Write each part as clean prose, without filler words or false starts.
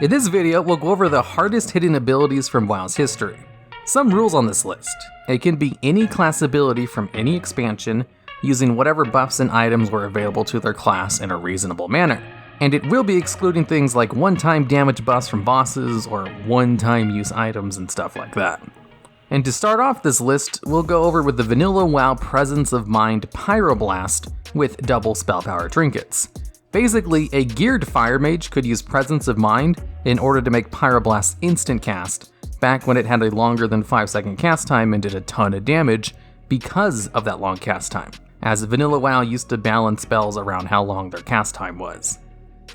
In this video, we'll go over the hardest hitting abilities from WoW's history. Some rules on this list. It can be any class ability from any expansion, using whatever buffs and items were available to their class in a reasonable manner. And it will be excluding things like one-time damage buffs from bosses or one-time use items and stuff like that. And to start off this list, we'll go over with the vanilla WoW Presence of Mind Pyroblast with double spell power trinkets. Basically, a geared fire mage could use Presence of Mind in order to make Pyroblast instant cast, back when it had a longer than 5-second cast time and did a ton of damage because of that long cast time, as vanilla WoW used to balance spells around how long their cast time was.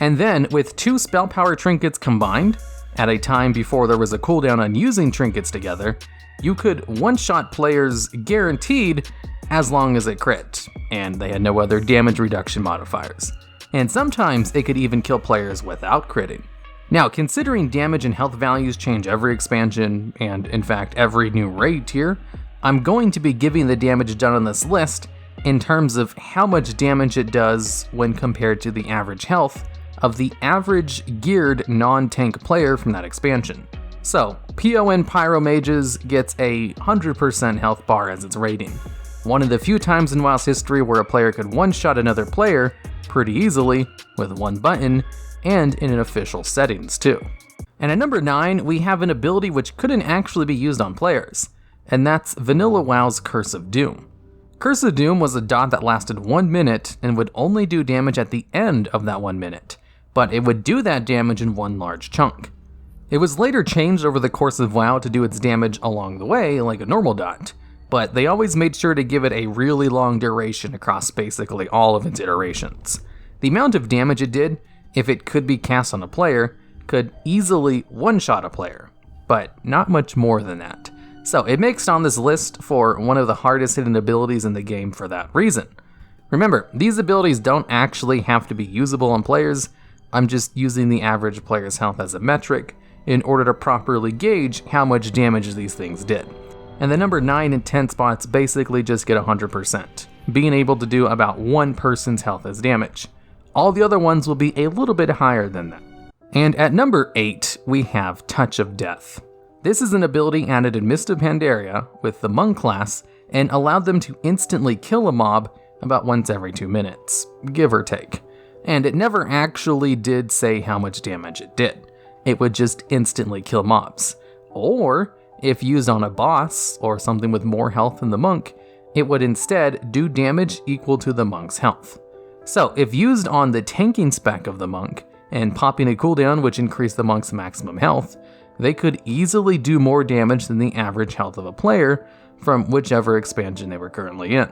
And then, with 2 spell power trinkets combined, at a time before there was a cooldown on using trinkets together, you could one-shot players guaranteed as long as it crit, and they had no other damage reduction modifiers. And sometimes it could even kill players without critting. Now, considering damage and health values change every expansion, and in fact every new raid tier, I'm going to be giving the damage done on this list in terms of how much damage it does when compared to the average health of the average geared non-tank player from that expansion. So, PON Pyro Mages gets a 100% health bar as its rating. One of the few times in WoW's history where a player could one-shot another player pretty easily with one button, and in an official settings too. And at number 9, we have an ability which couldn't actually be used on players, and that's vanilla WoW's Curse of Doom. Curse of Doom was a dot that lasted 1 minute and would only do damage at the end of that 1 minute, but it would do that damage in one large chunk. It was later changed over the course of WoW to do its damage along the way like a normal dot, but they always made sure to give it a really long duration across basically all of its iterations. The amount of damage it did, if it could be cast on a player, could easily one-shot a player, but not much more than that. So it makes it on this list for one of the hardest hidden abilities in the game for that reason. Remember, these abilities don't actually have to be usable on players. I'm just using the average player's health as a metric in order to properly gauge how much damage these things did. And the number 9 and 10 spots basically just get 100%, being able to do about one person's health as damage. All the other ones will be a little bit higher than that. And at number 8, we have Touch of Death. This is an ability added in Mist of Pandaria with the Monk class and allowed them to instantly kill a mob about once every 2 minutes, give or take. And it never actually did say how much damage it did. It would just instantly kill mobs. Or, if used on a boss or something with more health than the monk, it would instead do damage equal to the monk's health. So, if used on the tanking spec of the monk, and popping a cooldown which increased the monk's maximum health, they could easily do more damage than the average health of a player from whichever expansion they were currently in.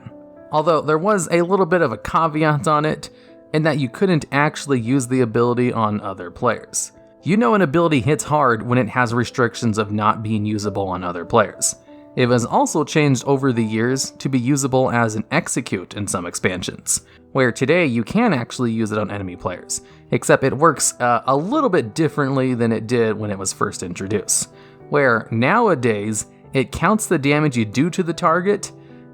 Although there was a little bit of a caveat on it, in that you couldn't actually use the ability on other players. You know an ability hits hard when it has restrictions of not being usable on other players. It was also changed over the years to be usable as an execute in some expansions, where today you can actually use it on enemy players, except it works a little bit differently than it did when it was first introduced, where nowadays it counts the damage you do to the target,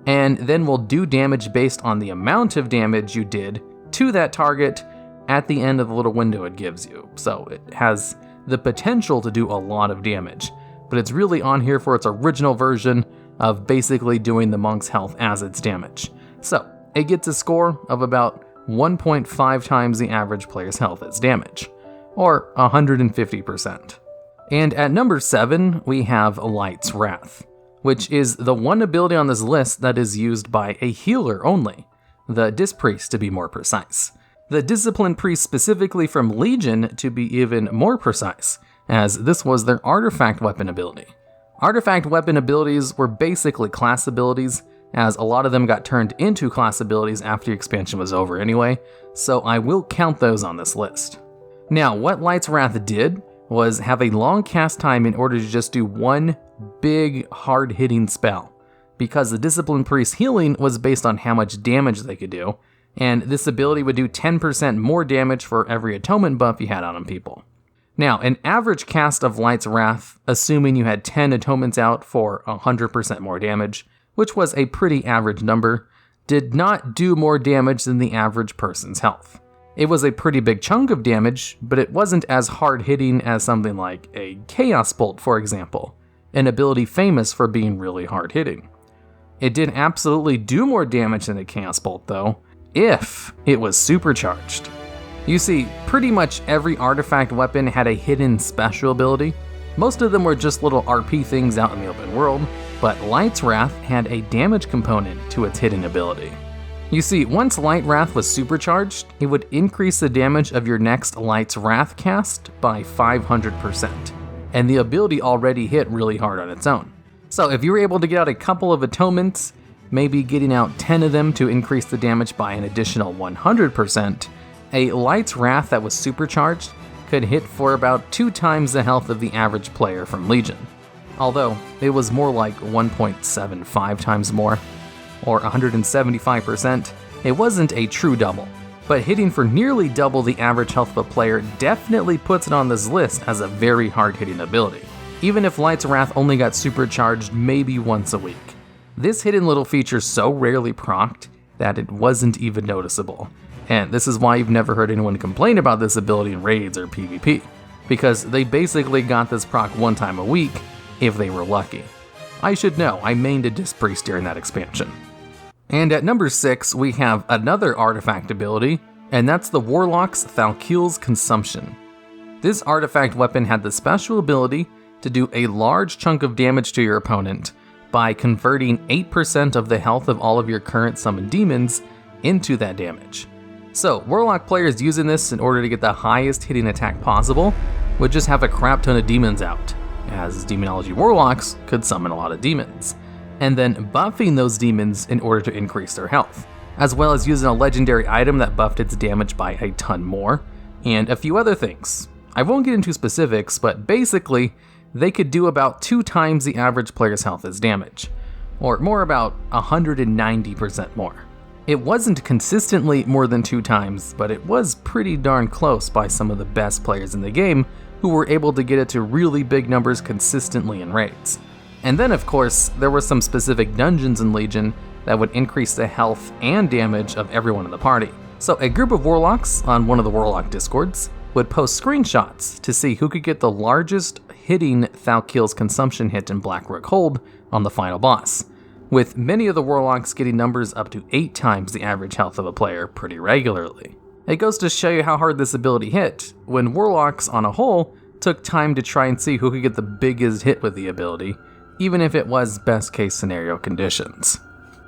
and then will do damage based on the amount of damage you did to that target at the end of the little window it gives you. So it has the potential to do a lot of damage, but it's really on here for its original version of basically doing the monk's health as its damage. So it gets a score of about 1.5 times the average player's health as damage, or 150%. And at number 7, we have Light's Wrath, which is the one ability on this list that is used by a healer only, the Disc Priest to be more precise. The Discipline Priest specifically from Legion to be even more precise, as this was their artifact weapon ability. Artifact weapon abilities were basically class abilities, as a lot of them got turned into class abilities after the expansion was over anyway, so I will count those on this list. Now, what Light's Wrath did was have a long cast time in order to just do one big, hard-hitting spell, because the Discipline Priest healing was based on how much damage they could do, and this ability would do 10% more damage for every atonement buff you had on people. Now, an average cast of Light's Wrath, assuming you had 10 atonements out for 100% more damage, which was a pretty average number, did not do more damage than the average person's health. It was a pretty big chunk of damage, but it wasn't as hard-hitting as something like a Chaos Bolt, for example, an ability famous for being really hard-hitting. It did absolutely do more damage than a Chaos Bolt, though, if it was supercharged. You see, pretty much every artifact weapon had a hidden special ability. Most of them were just little RP things out in the open world, but Light's Wrath had a damage component to its hidden ability. You see, once Light Wrath was supercharged, it would increase the damage of your next Light's Wrath cast by 500%, and the ability already hit really hard on its own. So if you were able to get out a couple of atonements, maybe getting out 10 of them to increase the damage by an additional 100%, a Light's Wrath that was supercharged could hit for about 2 times the health of the average player from Legion. Although, it was more like 1.75 times more, or 175%, it wasn't a true double. But hitting for nearly double the average health of a player definitely puts it on this list as a very hard-hitting ability, even if Light's Wrath only got supercharged maybe once a week. This hidden little feature so rarely procced that it wasn't even noticeable, and this is why you've never heard anyone complain about this ability in raids or PvP, because they basically got this proc one time a week if they were lucky. I should know, I mained a Disc Priest during that expansion. And at number 6, we have another artifact ability, and that's the Warlock's Thal'kiel's Consumption. This artifact weapon had the special ability to do a large chunk of damage to your opponent by converting 8% of the health of all of your current summoned demons into that damage. So, Warlock players using this in order to get the highest hitting attack possible would just have a crap ton of demons out, as Demonology Warlocks could summon a lot of demons, and then buffing those demons in order to increase their health, as well as using a legendary item that buffed its damage by a ton more, and a few other things. I won't get into specifics, but basically, they could do about 2 times the average player's health as damage, or more about 190% more. It wasn't consistently more than 2 times, but it was pretty darn close by some of the best players in the game who were able to get it to really big numbers consistently in raids. And then of course, there were some specific dungeons in Legion that would increase the health and damage of everyone in the party. So a group of Warlocks on one of the Warlock Discords would post screenshots to see who could get the largest hitting Thal'kiel's Consumption hit in Blackrook Hold on the final boss, with many of the Warlocks getting numbers up to 8 times the average health of a player pretty regularly. It goes to show you how hard this ability hit, when Warlocks on a whole took time to try and see who could get the biggest hit with the ability, even if it was best case scenario conditions.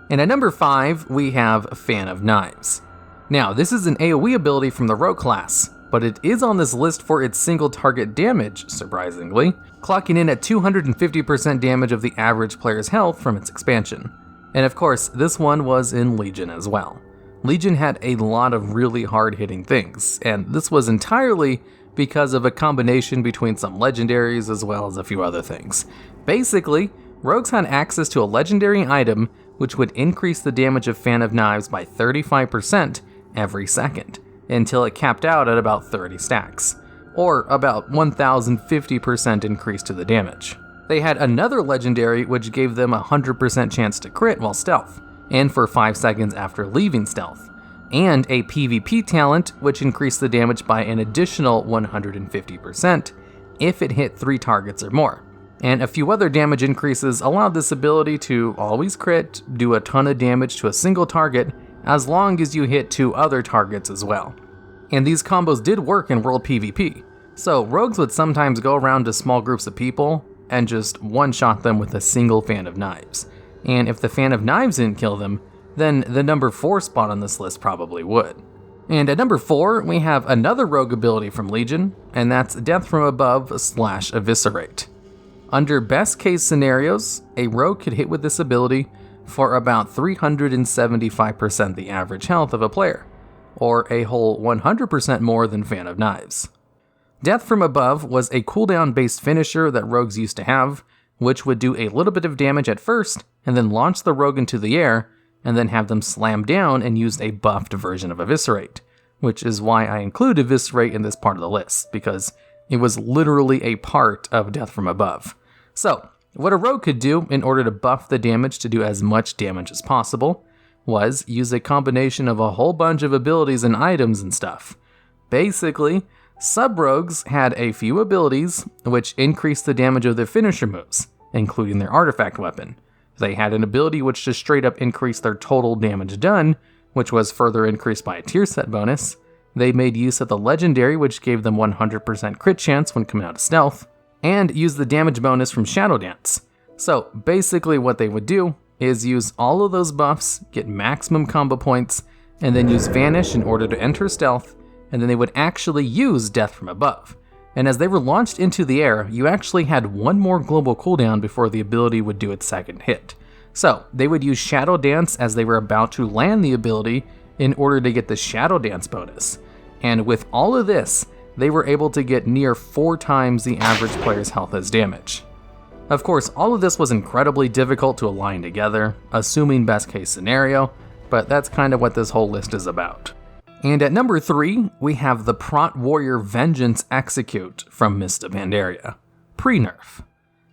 And at number 5, we have Fan of Knives. Now, this is an AoE ability from the Rogue class, but it is on this list for its single target damage, surprisingly, clocking in at 250% damage of the average player's health from its expansion. And of course, this one was in Legion as well. Legion had a lot of really hard-hitting things, and this was entirely because of a combination between some legendaries as well as a few other things. Basically, rogues had access to a legendary item which would increase the damage of Fan of Knives by 35% every second, until it capped out at about 30 stacks, or about 1050% increase to the damage. They had another legendary which gave them a 100% chance to crit while stealth, and for 5 seconds after leaving stealth, and a PvP talent which increased the damage by an additional 150% if it hit 3 targets or more. And a few other damage increases allowed this ability to always crit, do a ton of damage to a single target, as long as you hit 2 other targets as well. And these combos did work in World PvP, so rogues would sometimes go around to small groups of people and just one-shot them with a single Fan of Knives. And if the Fan of Knives didn't kill them, then the number 4 spot on this list probably would. And at number 4, we have another rogue ability from Legion, and that's Death from Above / Eviscerate. Under best case scenarios, a rogue could hit with this ability for about 375% the average health of a player, or a whole 100% more than Fan of Knives. Death from Above was a cooldown-based finisher that rogues used to have, which would do a little bit of damage at first, and then launch the rogue into the air, and then have them slam down and use a buffed version of Eviscerate, which is why I include Eviscerate in this part of the list, because it was literally a part of Death from Above. So, what a rogue could do in order to buff the damage to do as much damage as possible was use a combination of a whole bunch of abilities and items and stuff. Basically, sub-rogues had a few abilities which increased the damage of their finisher moves, including their artifact weapon. They had an ability which just straight up increased their total damage done, which was further increased by a tier set bonus. They made use of the legendary, which gave them 100% crit chance when coming out of stealth, and used the damage bonus from Shadow Dance. So basically what they would do is use all of those buffs, get maximum combo points, and then use Vanish in order to enter stealth, and then they would actually use Death from Above. And as they were launched into the air, you actually had one more global cooldown before the ability would do its second hit. So they would use Shadow Dance as they were about to land the ability in order to get the Shadow Dance bonus. And with all of this, they were able to get near 4 times the average player's health as damage. Of course, all of this was incredibly difficult to align together, assuming best case scenario, but that's kind of what this whole list is about. And at number 3, we have the Prot Warrior Vengeance Execute from Mist of Pandaria, pre-nerf.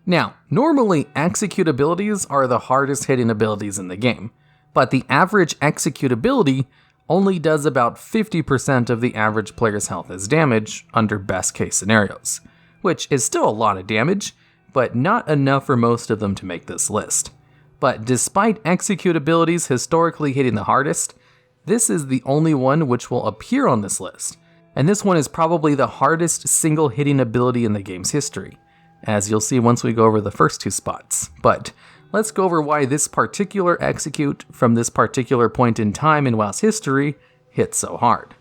Now, normally execute abilities are the hardest hitting abilities in the game, but the average execute ability only does about 50% of the average player's health as damage under best case scenarios, which is still a lot of damage, but not enough for most of them to make this list. But despite execute abilities historically hitting the hardest, this is the only one which will appear on this list, and this one is probably the hardest single hitting ability in the game's history, as you'll see once we go over the first 2 spots. But let's go over why this particular execute from this particular point in time in WoW's history hit so hard.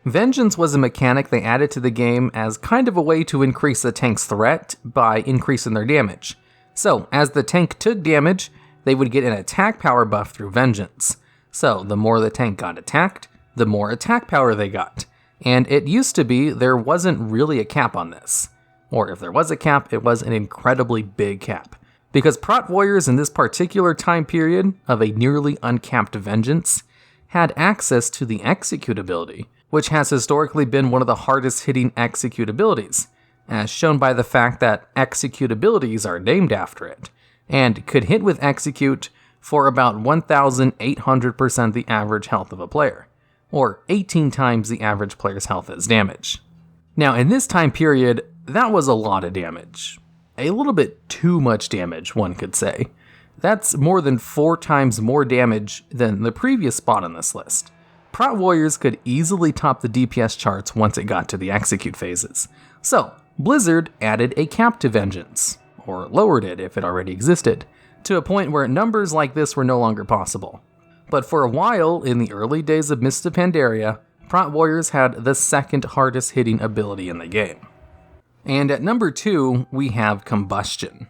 Vengeance was a mechanic they added to the game as kind of a way to increase the tank's threat by increasing their damage. So, as the tank took damage, they would get an attack power buff through Vengeance. So, the more the tank got attacked, the more attack power they got. And it used to be there wasn't really a cap on this. Or if there was a cap, it was an incredibly big cap. Because Prot Warriors in this particular time period of a nearly uncapped Vengeance had access to the Execute ability, which has historically been one of the hardest hitting execute abilities, as shown by the fact that execute abilities are named after it, and could hit with Execute for about 1,800% the average health of a player, or 18 times the average player's health as damage. Now in this time period, that was a lot of damage. A little bit too much damage, one could say. That's more than 4 times more damage than the previous spot on this list. Prot Warriors could easily top the DPS charts once it got to the execute phases. So, Blizzard added a cap to Vengeance, or lowered it if it already existed, to a point where numbers like this were no longer possible. But for a while, in the early days of Mist of Pandaria, Prot Warriors had the second hardest hitting ability in the game. And at number 2, we have Combustion.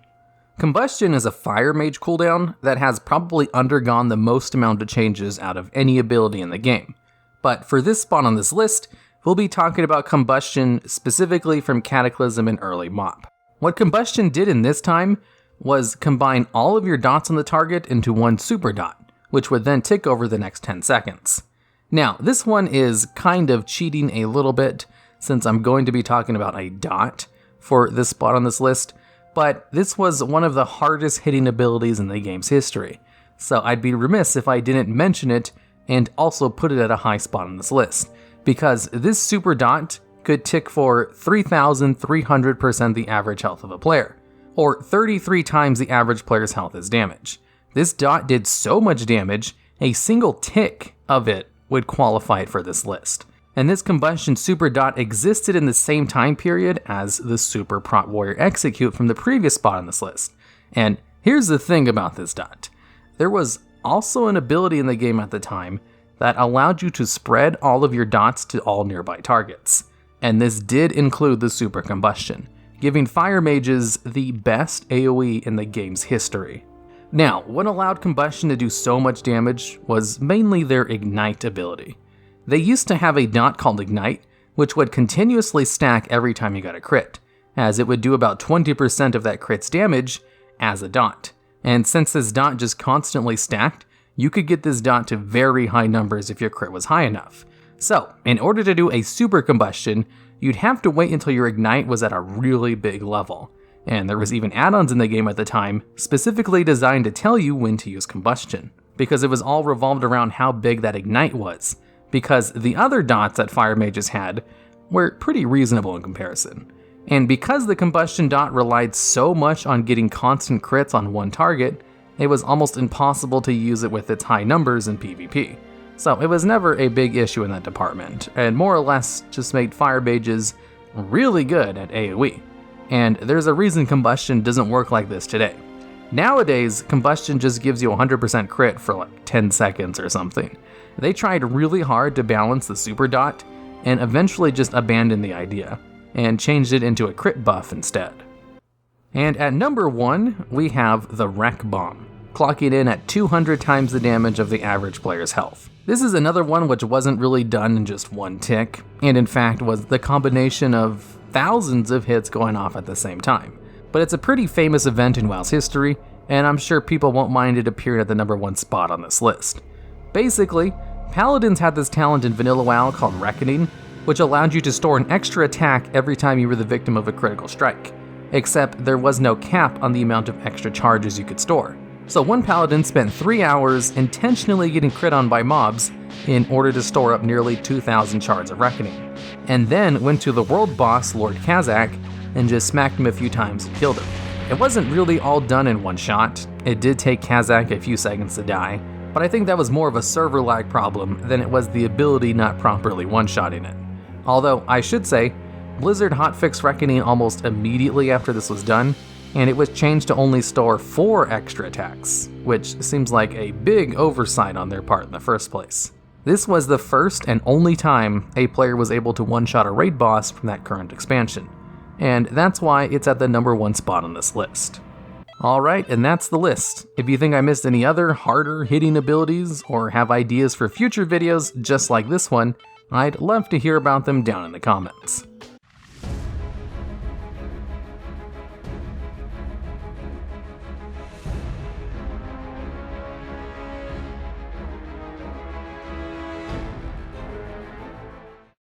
Combustion is a fire mage cooldown that has probably undergone the most amount of changes out of any ability in the game. But for this spot on this list, we'll be talking about Combustion specifically from Cataclysm and early MoP. What Combustion did in this time was combine all of your dots on the target into one super dot, which would then tick over the next 10 seconds. Now, this one is kind of cheating a little bit, since I'm going to be talking about a dot for this spot on this list, but this was one of the hardest hitting abilities in the game's history, so I'd be remiss if I didn't mention it and also put it at a high spot on this list, because this super dot could tick for 3,300% the average health of a player, or 33 times the average player's health as damage. This dot did so much damage, a single tick of it would qualify it for this list. And this Combustion super dot existed in the same time period as the Super Prot Warrior Execute from the previous spot on this list. And here's the thing about this dot. There was also an ability in the game at the time that allowed you to spread all of your dots to all nearby targets. And this did include the Super Combustion, giving fire mages the best AoE in the game's history. Now, what allowed Combustion to do so much damage was mainly their Ignite ability. They used to have a dot called Ignite, which would continuously stack every time you got a crit, as it would do about 20% of that crit's damage as a dot. And since this dot just constantly stacked, you could get this dot to very high numbers if your crit was high enough. So, in order to do a Super Combustion, you'd have to wait until your Ignite was at a really big level. And there was even add-ons in the game at the time, specifically designed to tell you when to use Combustion. because it was all revolved around how big that ignite was, because the other dots that fire mages had were pretty reasonable in comparison. And because the combustion dot relied so much on getting constant crits on one target, it was almost impossible to use it with its high numbers in PvP. So it was never a big issue in that department, and more or less just made fire mages really good at AoE. And there's a reason combustion doesn't work like this today. Nowadays, combustion just gives you 100% crit for like 10 seconds or something. They tried really hard to balance the super dot, and eventually just abandoned the idea, and changed it into a crit buff instead. And at number 1, we have the Rek Bomb, clocking in at 200 times the damage of the average player's health. This is another one which wasn't really done in just one tick, and in fact was the combination of thousands of hits going off at the same time. But it's a pretty famous event in WoW's history, and I'm sure people won't mind it appearing at the number 1 spot on this list. Basically, Paladins had this talent in vanilla WoW called Reckoning, which allowed you to store an extra attack every time you were the victim of a critical strike, except there was no cap on the amount of extra charges you could store. So one Paladin spent 3 hours intentionally getting crit on by mobs in order to store up nearly 2,000 shards of Reckoning, and then went to the world boss, Lord Kazak, and just smacked him a few times and killed him. It wasn't really all done in one shot. It did take Kazak a few seconds to die, but I think that was more of a server lag problem than it was the ability not properly one-shotting it. Although, I should say, Blizzard hotfixed Reckoning almost immediately after this was done, and it was changed to only store 4 extra attacks, which seems like a big oversight on their part in the first place. This was the first and only time a player was able to one-shot a raid boss from that current expansion, and that's why it's at the number 1 spot on this list. Alright, and that's the list. If you think I missed any other harder hitting abilities, or have ideas for future videos just like this one, I'd love to hear about them down in the comments.